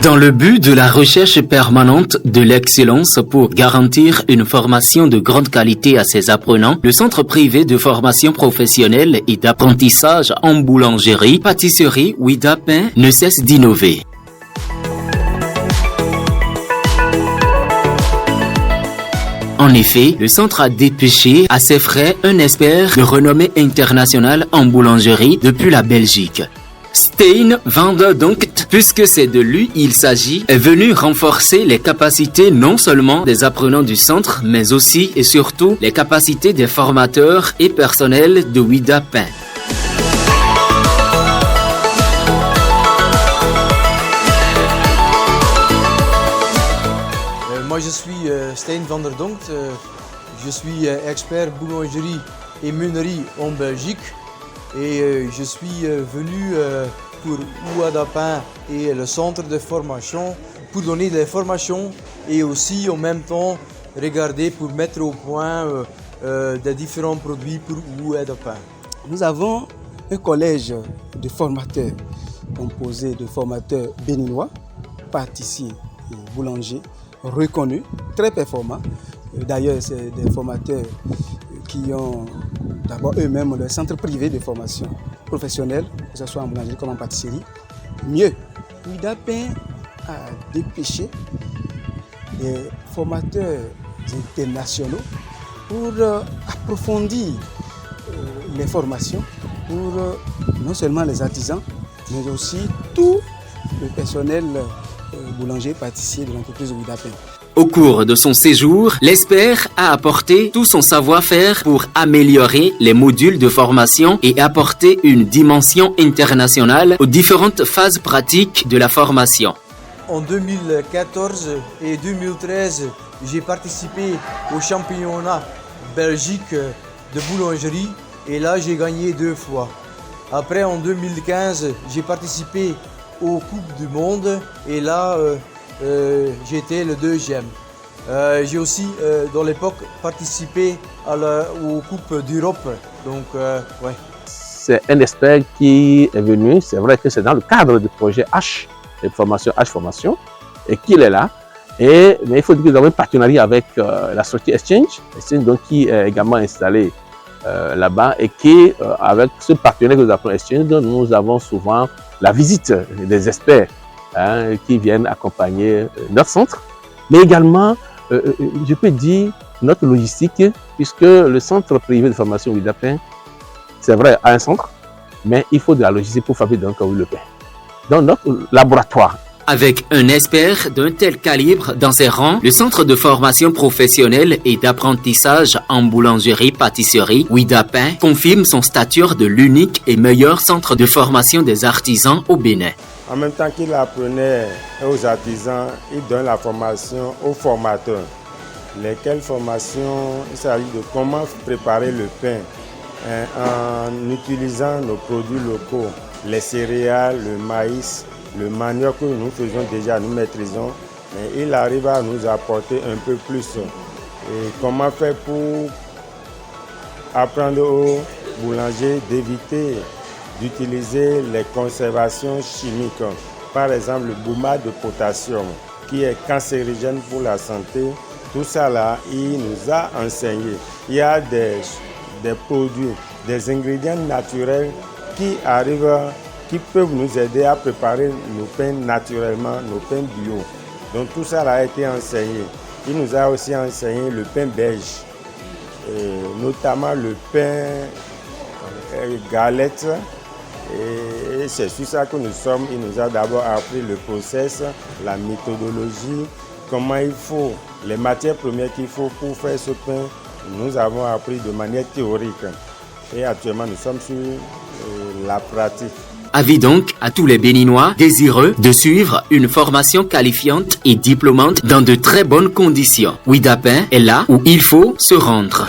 Dans le but de la recherche permanente de l'excellence pour garantir une formation de grande qualité à ses apprenants, le Centre privé de formation professionnelle et d'apprentissage en boulangerie, pâtisserie, Ouida Pain ne cesse d'innover. En effet, le centre a dépêché à ses frais un expert de renommée internationale en boulangerie depuis la Belgique. Stijn van der Donkt, puisque c'est de lui il s'agit, est venu renforcer les capacités non seulement des apprenants du centre, mais aussi et surtout les capacités des formateurs et personnels de Ouida Pain. Moi je suis Stijn van der Donkt, je suis expert boulangerie et meunerie en Belgique et je suis venu pour Ouida Pain et le centre de formation pour donner des formations et aussi en même temps regarder pour mettre au point des différents produits pour Ouida Pain. Nous avons un collège de formateurs composé de formateurs béninois, pâtissiers et boulangers reconnus, très performants. D'ailleurs, c'est des formateurs qui ont d'abord eux-mêmes leur centre privé de formation professionnelle, que ce soit en boulangerie comme en pâtisserie. Mieux, Ouida Pain a dépêché des formateurs internationaux pour approfondir les formations pour non seulement les artisans, mais aussi tout le personnel boulanger pâtissier de l'entreprise Ouida Pain. Au cours de son séjour, l'expert a apporté tout son savoir-faire pour améliorer les modules de formation et apporter une dimension internationale aux différentes phases pratiques de la formation. En 2014 et 2013, j'ai participé au championnat Belgique de boulangerie et là j'ai gagné 2 fois. Après en 2015, j'ai participé aux Coupes du Monde et là j'étais le 2e. J'ai aussi dans l'époque participé aux Coupes d'Europe. Donc ouais. C'est un expert qui est venu, c'est vrai que c'est dans le cadre du projet H, de formation H Formation, et qu'il est là. Mais il faut dire que nous avons un partenariat avec la structure Exchange donc, qui est également installée là-bas et qui, avec ce partenaire que nous appelons Exchange, nous avons souvent la visite des experts qui viennent accompagner notre centre, mais également, je peux dire, notre logistique, puisque le centre privé de formation Ouida Pain, c'est vrai, a un centre, mais il faut de la logistique pour fabriquer donc le pain. Dans notre laboratoire. Avec un expert d'un tel calibre dans ses rangs, le centre de formation professionnelle et d'apprentissage en boulangerie-pâtisserie Ouida Pain confirme son statut de l'unique et meilleur centre de formation des artisans au Bénin. En même temps qu'il apprenait aux artisans, il donne la formation aux formateurs. Lesquelles formations, il s'agit de comment préparer le pain en utilisant nos produits locaux, les céréales, le maïs, le manioc que nous faisons déjà, nous maîtrisons, mais il arrive à nous apporter un peu plus. Et comment faire pour apprendre aux boulangers d'éviter d'utiliser les conservations chimiques. Par exemple, le boumate de potassium qui est cancérigène pour la santé. Tout ça là, il nous a enseigné. Il y a des produits, des ingrédients naturels qui arrivent, qui peuvent nous aider à préparer nos pains naturellement, nos pains bio. Donc tout ça là a été enseigné. Il nous a aussi enseigné le pain belge, notamment le pain galette. Et c'est sur ça que nous sommes. Il nous a d'abord appris le process, la méthodologie, comment il faut, les matières premières qu'il faut pour faire ce pain. Nous avons appris de manière théorique. Et actuellement, nous sommes sur la pratique. Avis donc à tous les Béninois désireux de suivre une formation qualifiante et diplômante dans de très bonnes conditions. Ouida Pain est là où il faut se rendre.